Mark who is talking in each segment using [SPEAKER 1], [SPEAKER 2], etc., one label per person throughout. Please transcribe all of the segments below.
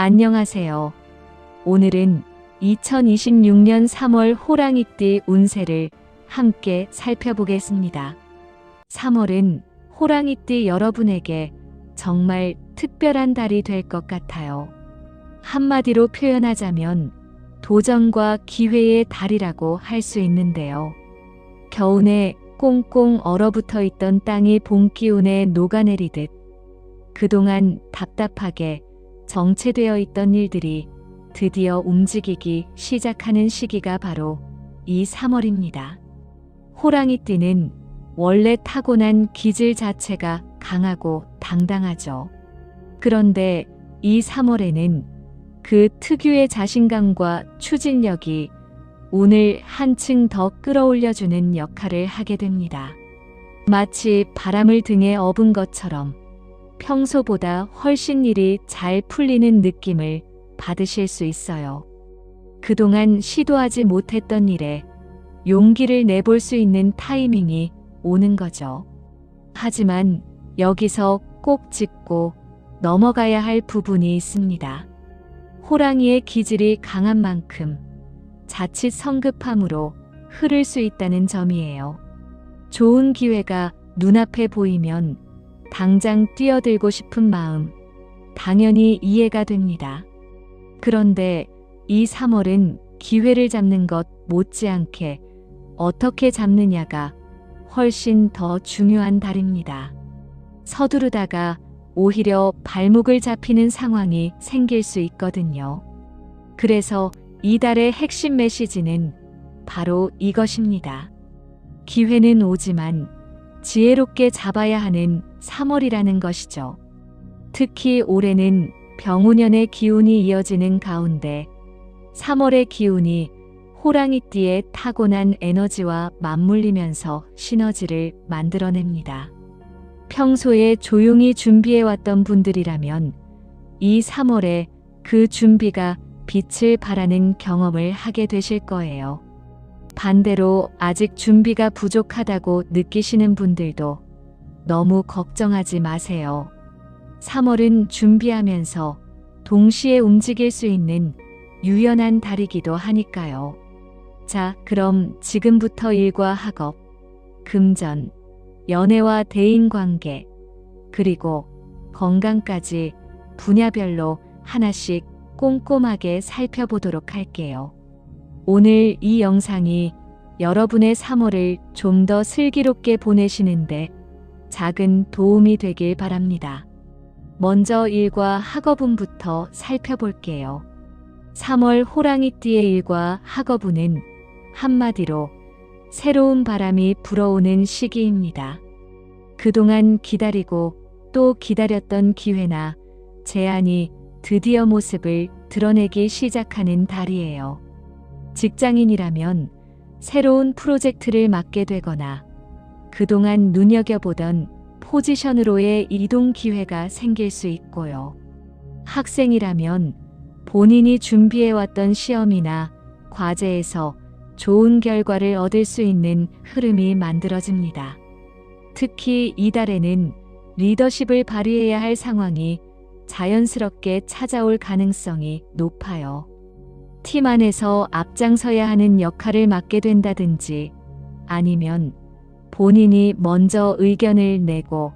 [SPEAKER 1] 안녕하세요. 오늘은 2026년 3월 호랑이띠 운세를 함께 살펴보겠습니다. 3월은 호랑이띠 여러분에게 정말 특별한 달이 될 것 같아요. 한마디로 표현하자면 도전과 기회의 달이라고 할 수 있는데요. 겨우내 꽁꽁 얼어붙어 있던 땅이 봄 기운에 녹아내리듯 그동안 답답하게 정체되어 있던 일들이 드디어 움직이기 시작하는 시기가 바로 이 3월입니다. 호랑이띠는 원래 타고난 기질 자체가 강하고 당당하죠. 그런데 이 3월에는 그 특유의 자신감과 추진력이 운을 한층 더 끌어올려주는 역할을 하게 됩니다. 마치 바람을 등에 업은 것처럼 평소보다 훨씬 일이 잘 풀리는 느낌을 받으실 수 있어요. 그동안 시도하지 못했던 일에 용기를 내볼 수 있는 타이밍이 오는 거죠. 하지만 여기서 꼭 짚고 넘어가야 할 부분이 있습니다. 호랑이의 기질이 강한 만큼 자칫 성급함으로 흐를 수 있다는 점이에요. 좋은 기회가 눈앞에 보이면 당장 뛰어들고 싶은 마음, 당연히 이해가 됩니다. 그런데 이 3월은 기회를 잡는 것 못지않게 어떻게 잡느냐가 훨씬 더 중요한 달입니다. 서두르다가 오히려 발목을 잡히는 상황이 생길 수 있거든요. 그래서 이 달의 핵심 메시지는 바로 이것입니다. 기회는 오지만 지혜롭게 잡아야 하는 3월이라는 것이죠. 특히 올해는 병오년의 기운이 이어지는 가운데 3월의 기운이 호랑이띠의 타고난 에너지와 맞물리면서 시너지를 만들어냅니다. 평소에 조용히 준비해왔던 분들이라면 이 3월에 그 준비가 빛을 발하는 경험을 하게 되실 거예요. 반대로 아직 준비가 부족하다고 느끼시는 분들도 너무 걱정하지 마세요. 3월은 준비하면서 동시에 움직일 수 있는 유연한 달이기도 하니까요. 자, 그럼 지금부터 일과 학업, 금전, 연애와 대인관계, 그리고 건강까지 분야별로 하나씩 꼼꼼하게 살펴보도록 할게요. 오늘 이 영상이 여러분의 3월을 좀 더 슬기롭게 보내시는데 작은 도움이 되길 바랍니다. 먼저 일과 학업운부터 살펴볼게요. 3월 호랑이띠의 일과 학업운은 한마디로 새로운 바람이 불어오는 시기입니다. 그동안 기다리고 또 기다렸던 기회나 제안이 드디어 모습을 드러내기 시작하는 달이에요. 직장인이라면 새로운 프로젝트를 맡게 되거나 그동안 눈여겨보던 포지션으로의 이동 기회가 생길 수 있고요. 학생이라면 본인이 준비해왔던 시험이나 과제에서 좋은 결과를 얻을 수 있는 흐름이 만들어집니다. 특히 이달에는 리더십을 발휘해야 할 상황이 자연스럽게 찾아올 가능성이 높아요. 팀 안에서 앞장서야 하는 역할을 맡게 된다든지 아니면 본인이 먼저 의견을 내고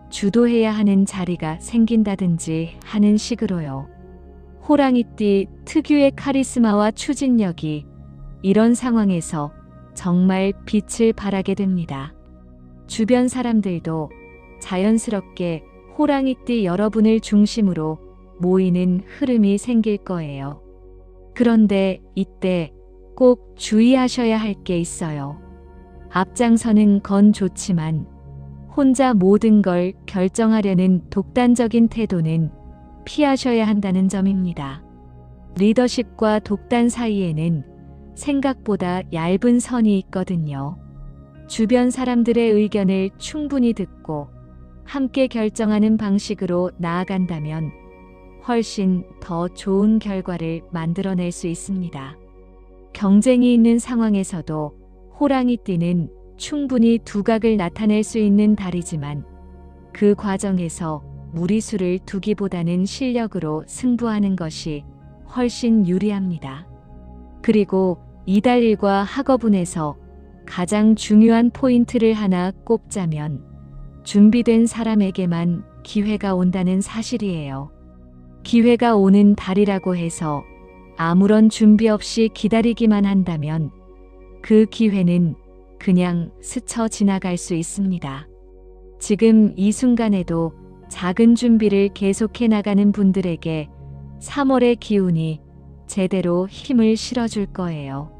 [SPEAKER 1] 주도해야 하는 자리가 생긴다든지 하는 식으로요. 호랑이띠 특유의 카리스마와 추진력이 이런 상황에서 정말 빛을 발하게 됩니다. 주변 사람들도 자연스럽게 호랑이띠 여러분을 중심으로 모이는 흐름이 생길 거예요. 그런데 이때 꼭 주의하셔야 할 게 있어요. 앞장서는 건 좋지만 혼자 모든 걸 결정하려는 독단적인 태도는 피하셔야 한다는 점입니다. 리더십과 독단 사이에는 생각보다 얇은 선이 있거든요. 주변 사람들의 의견을 충분히 듣고 함께 결정하는 방식으로 나아간다면 훨씬 더 좋은 결과를 만들어낼 수 있습니다. 경쟁이 있는 상황에서도 호랑이띠는 충분히 두각을 나타낼 수 있는 달이지만 그 과정에서 무리수를 두기보다는 실력으로 승부하는 것이 훨씬 유리합니다. 그리고 이달일과 학업운에서 가장 중요한 포인트를 하나 꼽자면 준비된 사람에게만 기회가 온다는 사실이에요. 기회가 오는 달이라고 해서 아무런 준비 없이 기다리기만 한다면 그 기회는 그냥 스쳐 지나갈 수 있습니다. 지금 이 순간에도 작은 준비를 계속해 나가는 분들에게 3월의 기운이 제대로 힘을 실어줄 거예요.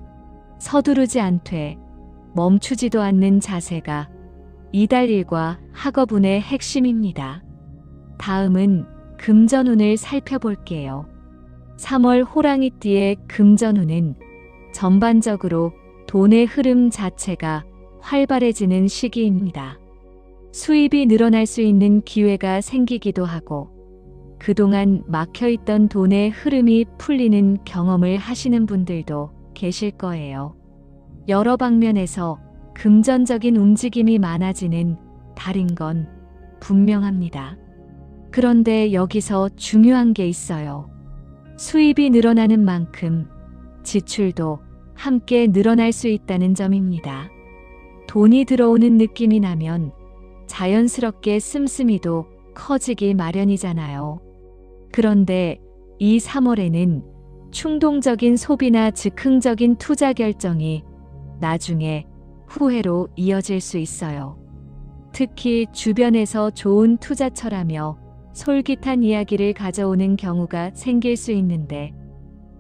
[SPEAKER 1] 서두르지 않되 멈추지도 않는 자세가 이달일과 학업운의 핵심입니다. 다음은 금전운을 살펴볼게요. 3월 호랑이띠의 금전운은 전반적으로 돈의 흐름 자체가 활발해지는 시기입니다. 수입이 늘어날 수 있는 기회가 생기기도 하고 그동안 막혀있던 돈의 흐름이 풀리는 경험을 하시는 분들도 계실 거예요. 여러 방면에서 금전적인 움직임이 많아지는 달인 건 분명합니다. 그런데 여기서 중요한 게 있어요. 수입이 늘어나는 만큼 지출도 함께 늘어날 수 있다는 점입니다. 돈이 들어오는 느낌이 나면 자연스럽게 씀씀이도 커지기 마련이잖아요. 그런데 이 3월에는 충동적인 소비나 즉흥적인 투자 결정이 나중에 후회로 이어질 수 있어요. 특히 주변에서 좋은 투자처라며 솔깃한 이야기를 가져오는 경우가 생길 수 있는데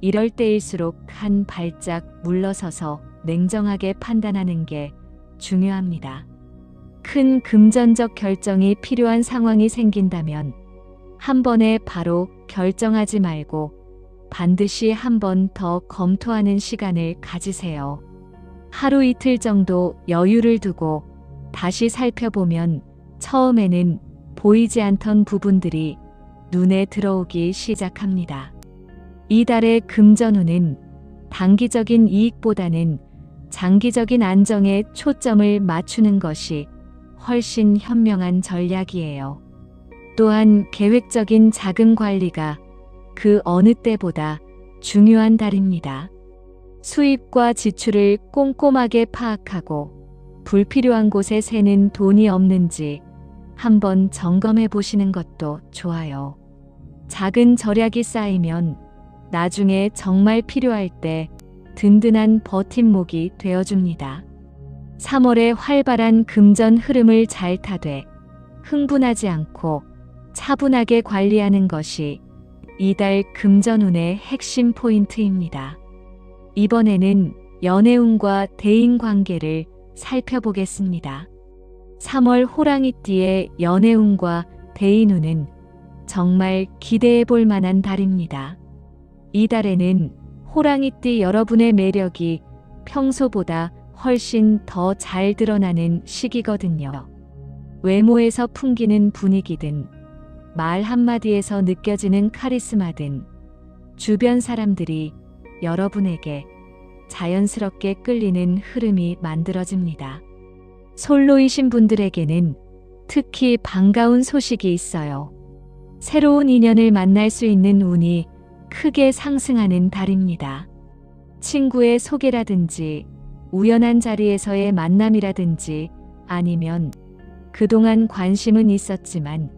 [SPEAKER 1] 이럴 때일수록 한 발짝 물러서서 냉정하게 판단하는 게 중요합니다. 큰 금전적 결정이 필요한 상황이 생긴다면 한 번에 바로 결정하지 말고 반드시 한 번 더 검토하는 시간을 가지세요. 하루 이틀 정도 여유를 두고 다시 살펴보면 처음에는 보이지 않던 부분들이 눈에 들어오기 시작합니다. 이달의 금전운은 단기적인 이익보다는 장기적인 안정에 초점을 맞추는 것이 훨씬 현명한 전략이에요. 또한 계획적인 자금 관리가 그 어느 때보다 중요한 달입니다. 수입과 지출을 꼼꼼하게 파악하고 불필요한 곳에 새는 돈이 없는지 한번 점검해 보시는 것도 좋아요. 작은 절약이 쌓이면 나중에 정말 필요할 때 든든한 버팀목이 되어줍니다. 3월의 활발한 금전 흐름을 잘 타되 흥분하지 않고 차분하게 관리하는 것이 이달 금전운의 핵심 포인트입니다. 이번에는 연애운과 대인관계를 살펴보겠습니다. 3월 호랑이띠의 연애운과 대인운은 정말 기대해 볼 만한 달입니다. 이 달에는 호랑이띠 여러분의 매력이 평소보다 훨씬 더 잘 드러나는 시기거든요. 외모에서 풍기는 분위기든 말 한마디에서 느껴지는 카리스마든 주변 사람들이 여러분에게 자연스럽게 끌리는 흐름이 만들어집니다. 솔로이신 분들에게는 특히 반가운 소식이 있어요. 새로운 인연을 만날 수 있는 운이 크게 상승하는 달입니다. 친구의 소개라든지 우연한 자리에서의 만남이라든지 아니면 그동안 관심은 있었지만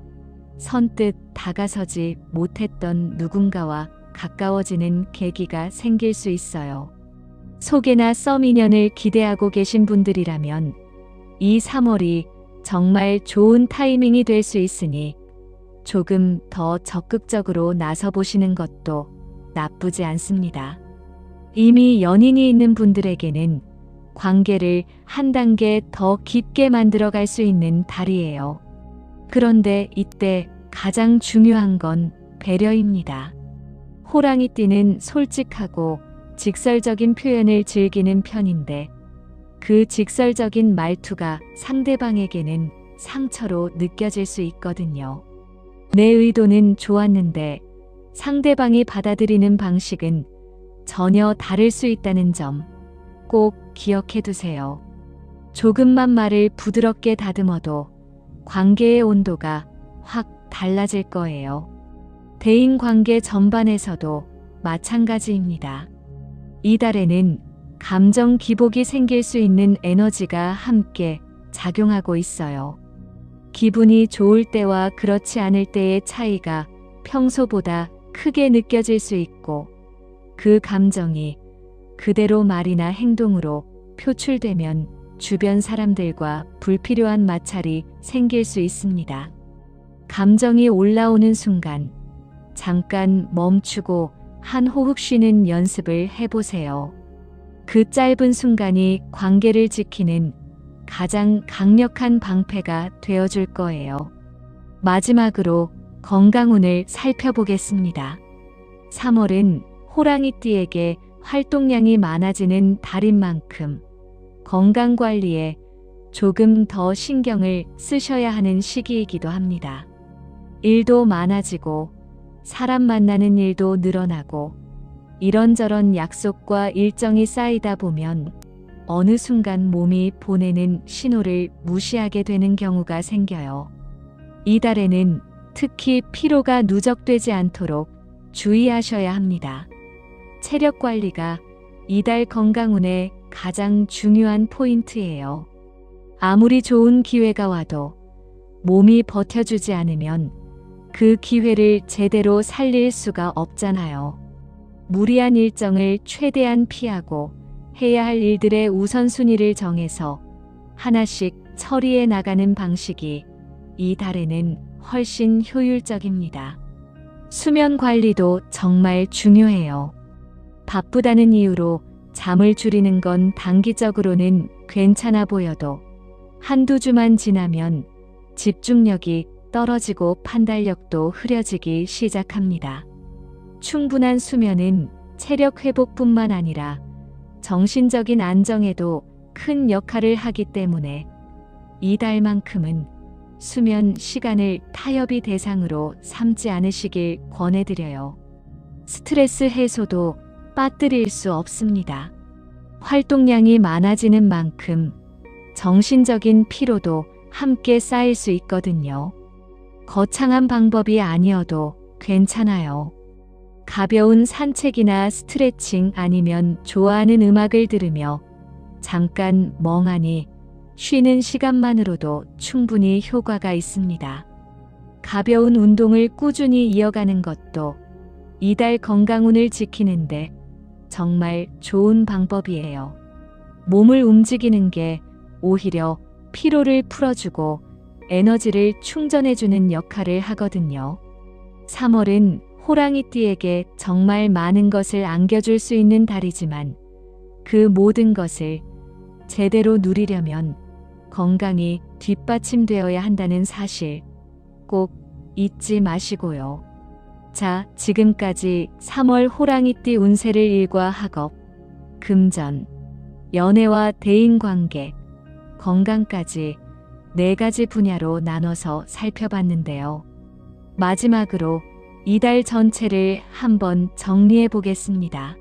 [SPEAKER 1] 선뜻 다가서지 못했던 누군가와 가까워지는 계기가 생길 수 있어요. 소개나 썸 인연을 기대하고 계신 분들이라면 이 3월이 정말 좋은 타이밍이 될 수 있으니 조금 더 적극적으로 나서보시는 것도 나쁘지 않습니다. 이미 연인이 있는 분들에게는 관계를 한 단계 더 깊게 만들어갈 수 있는 달이에요. 그런데 이때 가장 중요한 건 배려입니다. 호랑이띠는 솔직하고 직설적인 표현을 즐기는 편인데 그 직설적인 말투가 상대방에게는 상처로 느껴질 수 있거든요. 내 의도는 좋았는데 상대방이 받아들이는 방식은 전혀 다를 수 있다는 점 꼭 기억해 두세요. 조금만 말을 부드럽게 다듬어도 관계의 온도가 확 달라질 거예요. 대인 관계 전반에서도 마찬가지입니다. 이달에는 감정 기복이 생길 수 있는 에너지가 함께 작용하고 있어요. 기분이 좋을 때와 그렇지 않을 때의 차이가 평소보다 크게 느껴질 수 있고, 그 감정이 그대로 말이나 행동으로 표출되면 주변 사람들과 불필요한 마찰이 생길 수 있습니다. 감정이 올라오는 순간 잠깐 멈추고 한 호흡 쉬는 연습을 해보세요. 그 짧은 순간이 관계를 지키는 가장 강력한 방패가 되어줄 거예요. 마지막으로 건강운을 살펴보겠습니다. 3월은 호랑이띠에게 활동량이 많아지는 달인 만큼 건강관리에 조금 더 신경을 쓰셔야 하는 시기이기도 합니다. 일도 많아지고 사람 만나는 일도 늘어나고 이런저런 약속과 일정이 쌓이다 보면 어느 순간 몸이 보내는 신호를 무시하게 되는 경우가 생겨요. 이달에는 특히 피로가 누적되지 않도록 주의하셔야 합니다. 체력 관리가 이달 건강운의 가장 중요한 포인트예요. 아무리 좋은 기회가 와도 몸이 버텨주지 않으면 그 기회를 제대로 살릴 수가 없잖아요. 무리한 일정을 최대한 피하고 해야 할 일들의 우선순위를 정해서 하나씩 처리해 나가는 방식이 이 달에는 훨씬 효율적입니다. 수면 관리도 정말 중요해요. 바쁘다는 이유로 잠을 줄이는 건 단기적으로는 괜찮아 보여도 한두 주만 지나면 집중력이 떨어지고 판단력도 흐려지기 시작합니다. 충분한 수면은 체력 회복뿐만 아니라 정신적인 안정에도 큰 역할을 하기 때문에 이달만큼은 수면 시간을 타협의 대상으로 삼지 않으시길 권해드려요. 스트레스 해소도 빠뜨릴 수 없습니다. 활동량이 많아지는 만큼 정신적인 피로도 함께 쌓일 수 있거든요. 거창한 방법이 아니어도 괜찮아요. 가벼운 산책이나 스트레칭 아니면 좋아하는 음악을 들으며 잠깐 멍하니 쉬는 시간만으로도 충분히 효과가 있습니다. 가벼운 운동을 꾸준히 이어가는 것도 이달 건강운을 지키는데 정말 좋은 방법이에요. 몸을 움직이는 게 오히려 피로를 풀어주고 에너지를 충전해주는 역할을 하거든요. 3월은 호랑이띠에게 정말 많은 것을 안겨줄 수 있는 달이지만 그 모든 것을 제대로 누리려면 건강이 뒷받침되어야 한다는 사실 꼭 잊지 마시고요. 자, 지금까지 3월 호랑이띠 운세를 일과 학업, 금전, 연애와 대인관계, 건강까지 4가지 분야로 나눠서 살펴봤는데요. 마지막으로 이달 전체를 한번 정리해 보겠습니다.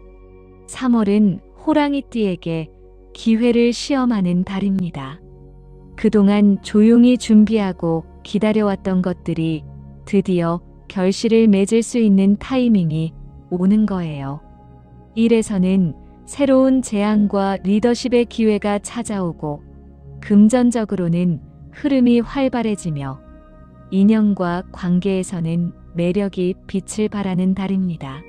[SPEAKER 1] 3월은 호랑이띠에게 기회를 시험하는 달입니다. 그동안 조용히 준비하고 기다려왔던 것들이 드디어 결실을 맺을 수 있는 타이밍이 오는 거예요. 일에서는 새로운 제안과 리더십의 기회가 찾아오고 금전적으로는 흐름이 활발해지며 인연과 관계에서는 매력이 빛을 발하는 달입니다.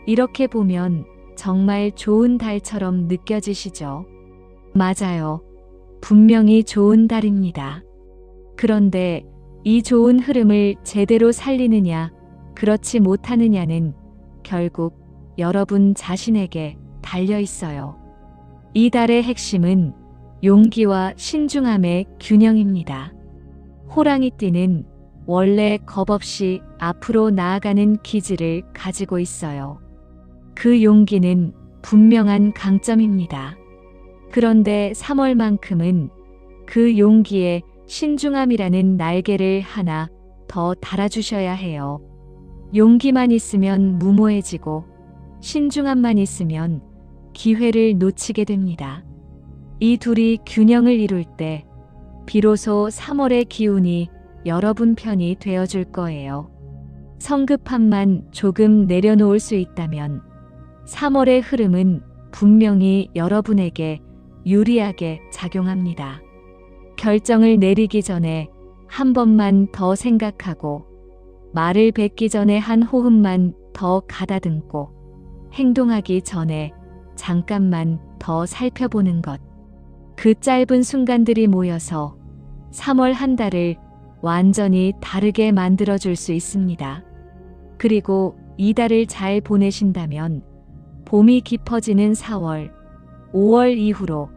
[SPEAKER 1] 이렇게 보면 정말 좋은 달처럼 느껴지시죠? 맞아요. 분명히 좋은 달입니다. 그런데 이 좋은 흐름을 제대로 살리느냐, 그렇지 못하느냐는 결국 여러분 자신에게 달려 있어요. 이 달의 핵심은 용기와 신중함의 균형입니다. 호랑이띠는 원래 겁없이 앞으로 나아가는 기질을 가지고 있어요. 그 용기는 분명한 강점입니다. 그런데 3월만큼은 그 용기에 신중함이라는 날개를 하나 더 달아주셔야 해요. 용기만 있으면 무모해지고 신중함만 있으면 기회를 놓치게 됩니다. 이 둘이 균형을 이룰 때 비로소 3월의 기운이 여러분 편이 되어줄 거예요. 성급함만 조금 내려놓을 수 있다면 3월의 흐름은 분명히 여러분에게 유리하게 작용합니다. 결정을 내리기 전에 한 번만 더 생각하고 말을 뱉기 전에 한 호흡만 더 가다듬고 행동하기 전에 잠깐만 더 살펴보는 것. 그 짧은 순간들이 모여서 3월 한 달을 완전히 다르게 만들어줄 수 있습니다. 그리고 이 달을 잘 보내신다면 봄이 깊어지는 4월, 5월 이후로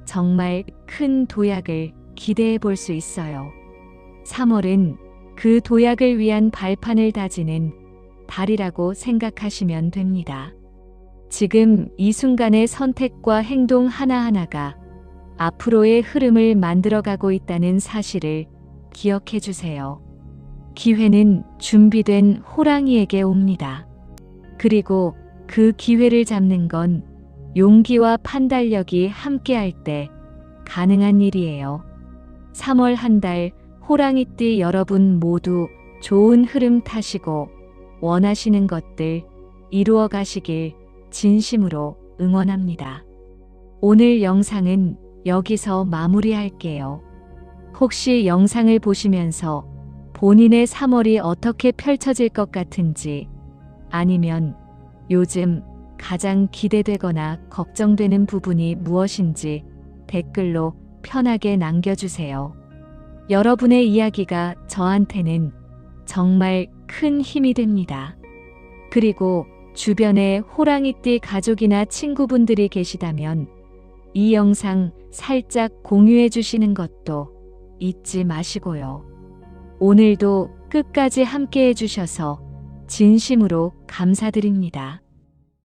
[SPEAKER 1] 정말 큰 도약을 기대해 볼 수 있어요. 3월은 그 도약을 위한 발판을 다지는 달이라고 생각하시면 됩니다. 지금 이 순간의 선택과 행동 하나하나가 앞으로의 흐름을 만들어가고 있다는 사실을 기억해 주세요. 기회는 준비된 호랑이에게 옵니다. 그리고 그 기회를 잡는 건 용기와 판단력이 함께할 때 가능한 일이에요. 3월 한 달 호랑이띠 여러분 모두 좋은 흐름 타시고 원하시는 것들 이루어 가시길 진심으로 응원합니다. 오늘 영상은 여기서 마무리할게요. 혹시 영상을 보시면서 본인의 3월이 어떻게 펼쳐질 것 같은지 아니면 요즘 가장 기대되거나 걱정되는 부분이 무엇인지 댓글로 편하게 남겨주세요. 여러분의 이야기가 저한테는 정말 큰 힘이 됩니다. 그리고 주변에 호랑이띠 가족이나 친구분들이 계시다면 이 영상 살짝 공유해 주시는 것도 잊지 마시고요. 오늘도 끝까지 함께 해주셔서 진심으로 감사드립니다.